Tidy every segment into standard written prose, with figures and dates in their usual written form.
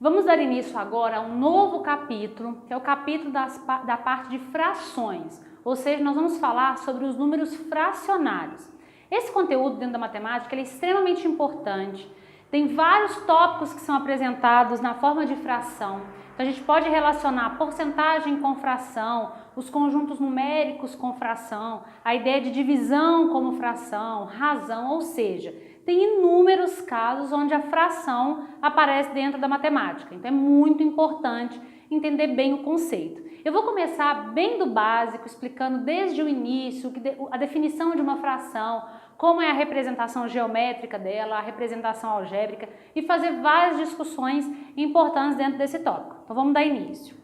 Vamos dar início agora a um novo capítulo, que é o capítulo da parte de frações, ou seja, nós vamos falar sobre os números fracionários. Esse conteúdo dentro da matemática ele é extremamente importante, tem vários tópicos que são apresentados na forma de fração, então a gente pode relacionar porcentagem com fração, os conjuntos numéricos com fração, a ideia de divisão como fração, razão, ou seja, tem inúmeros casos onde a fração aparece dentro da matemática, então é muito importante entender bem o conceito. Eu vou começar bem do básico, explicando desde o início a definição de uma fração, como é a representação geométrica dela, a representação algébrica e fazer várias discussões importantes dentro desse tópico. Então vamos dar início.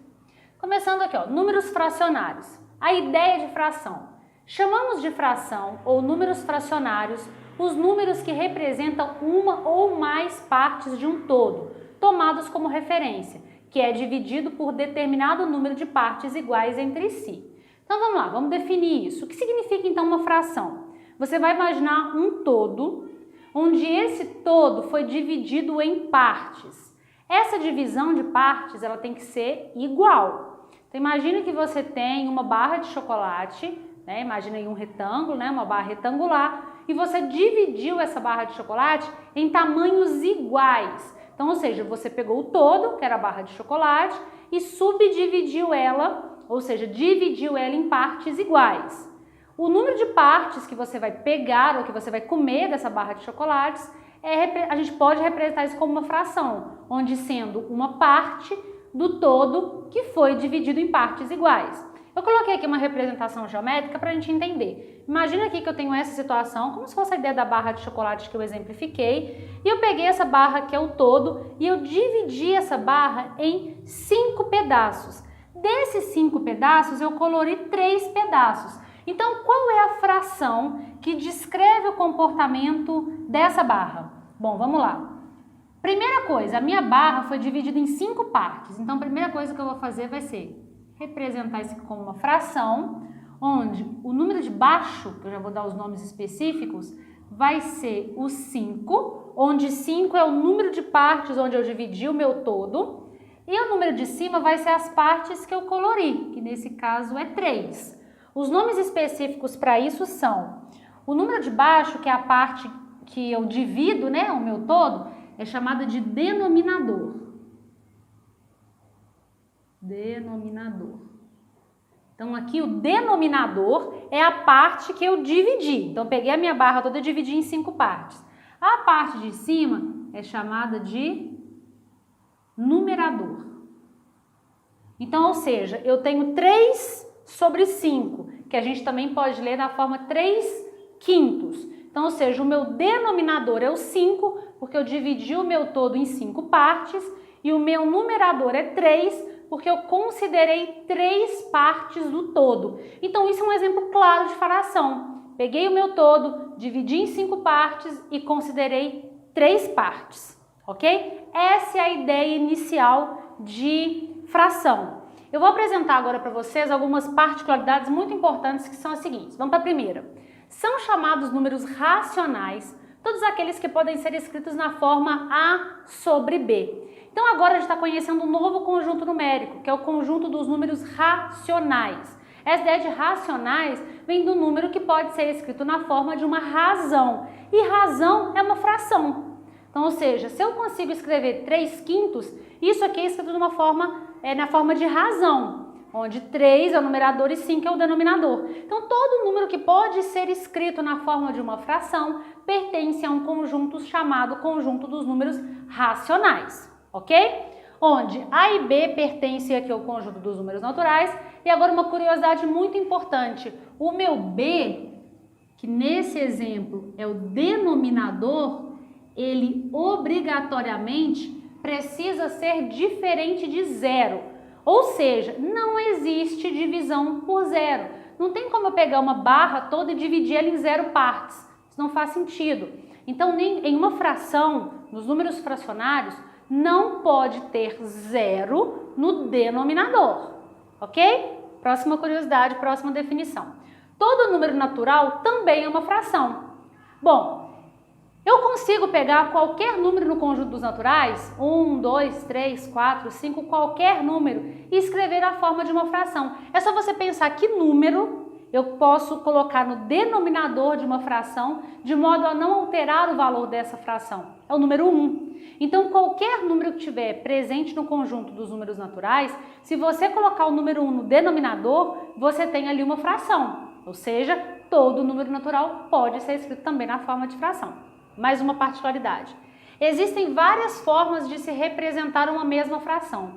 Começando aqui, números fracionários. A ideia de fração. Chamamos de fração ou números fracionários os números que representam uma ou mais partes de um todo, tomados como referência, que é dividido por determinado número de partes iguais entre si. Então vamos lá, vamos definir isso. O que significa então uma fração? Você vai imaginar um todo, onde esse todo foi dividido em partes. Essa divisão de partes ela tem que ser igual. Então imagina que você tem uma barra de chocolate, imagina aí um retângulo, uma barra retangular, e você dividiu essa barra de chocolate em tamanhos iguais. Então, ou seja, você pegou o todo, que era a barra de chocolate, e subdividiu ela, ou seja, dividiu ela em partes iguais. O número de partes que você vai pegar ou que você vai comer dessa barra de chocolates, a gente pode representar isso como uma fração, onde sendo uma parte do todo que foi dividido em partes iguais. Eu coloquei aqui uma representação geométrica para a gente entender. Imagina aqui que eu tenho essa situação, como se fosse a ideia da barra de chocolate que eu exemplifiquei, e eu peguei essa barra que é o todo e eu dividi essa barra em 5 pedaços. Desses 5 pedaços eu colori 3 pedaços. Então, qual é a fração que descreve o comportamento dessa barra? Bom, vamos lá. Primeira coisa, a minha barra foi dividida em 5 partes. Então, a primeira coisa que eu vou fazer vai ser representar isso como uma fração, onde o número de baixo, que eu já vou dar os nomes específicos, vai ser o 5, onde 5 é o número de partes onde eu dividi o meu todo, e o número de cima vai ser as partes que eu colori, que nesse caso é 3. Os nomes específicos para isso são o número de baixo, que é a parte que eu divido, o meu todo, é chamada de denominador. Denominador. Então aqui o denominador é a parte que eu dividi. Então eu peguei a minha barra toda e dividi em 5 partes. A parte de cima é chamada de numerador. Então, ou seja, eu tenho 3 sobre 5, que a gente também pode ler da forma 3/5. Então, ou seja, o meu denominador é o 5, porque eu dividi o meu todo em 5 partes, e o meu numerador é 3, porque eu considerei 3 partes do todo. Então, isso é um exemplo claro de fração. Peguei o meu todo, dividi em 5 partes e considerei 3 partes, ok? Essa é a ideia inicial de fração. Eu vou apresentar agora para vocês algumas particularidades muito importantes que são as seguintes. Vamos para a primeira. São chamados números racionais todos aqueles que podem ser escritos na forma A sobre B. Então agora a gente está conhecendo um novo conjunto numérico, que é o conjunto dos números racionais. Essa ideia de racionais vem do número que pode ser escrito na forma de uma razão. E razão é uma fração. Então, ou seja, se eu consigo escrever 3/5, isso aqui é escrito de uma forma, na forma de razão, onde 3 é o numerador e 5 é o denominador. Então, todo número que pode ser escrito na forma de uma fração pertence a um conjunto chamado conjunto dos números racionais, ok? Onde A e B pertencem aqui ao conjunto dos números naturais. E agora uma curiosidade muito importante, o meu B, que nesse exemplo é o denominador, ele obrigatoriamente precisa ser diferente de 0. Ou seja, não existe divisão por 0. Não tem como eu pegar uma barra toda e dividir ela em 0 partes. Isso não faz sentido. Então, em uma fração, nos números fracionários, não pode ter 0 no denominador. Ok? Próxima curiosidade, próxima definição. Todo número natural também é uma fração. Bom, Eu consigo pegar qualquer número no conjunto dos naturais, 1, 2, 3, 4, 5, qualquer número, e escrever a forma de uma fração. É só você pensar que número eu posso colocar no denominador de uma fração, de modo a não alterar o valor dessa fração. É o número 1. Então, qualquer número que estiver presente no conjunto dos números naturais, se você colocar o número 1 no denominador, você tem ali uma fração. Ou seja, todo número natural pode ser escrito também na forma de fração. Mais uma particularidade. Existem várias formas de se representar uma mesma fração.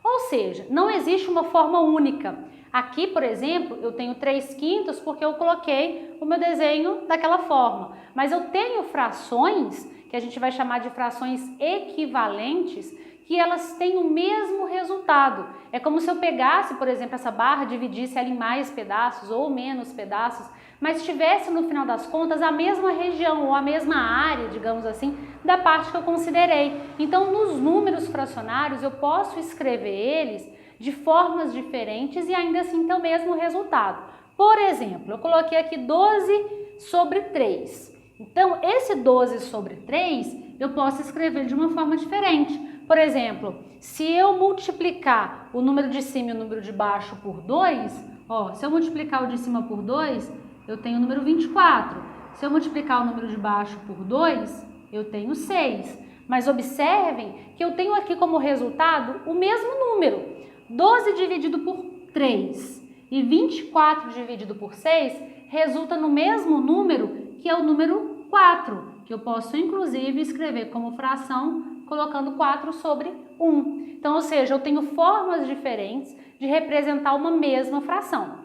Ou seja, não existe uma forma única. Aqui, por exemplo, eu tenho 3/5 porque eu coloquei o meu desenho daquela forma. Mas eu tenho frações, que a gente vai chamar de frações equivalentes, que elas têm o mesmo resultado. É como se eu pegasse, por exemplo, essa barra, dividisse ela em mais pedaços ou menos pedaços, mas tivesse no final das contas a mesma região ou a mesma área, digamos assim, da parte que eu considerei. Então, nos números fracionários, eu posso escrever eles de formas diferentes e ainda assim ter o mesmo resultado. Por exemplo, eu coloquei aqui 12/3. Então, esse 12/3 eu posso escrever de uma forma diferente. Por exemplo, se eu multiplicar o número de cima e o número de baixo por 2, se eu multiplicar o de cima por 2, eu tenho o número 24. Se eu multiplicar o número de baixo por 2, eu tenho 6. Mas observem que eu tenho aqui como resultado o mesmo número. 12 dividido por 3 e 24 dividido por 6 resulta no mesmo número, que é o número 4, que eu posso inclusive escrever como fração colocando 4/1. Então, ou seja, eu tenho formas diferentes de representar uma mesma fração.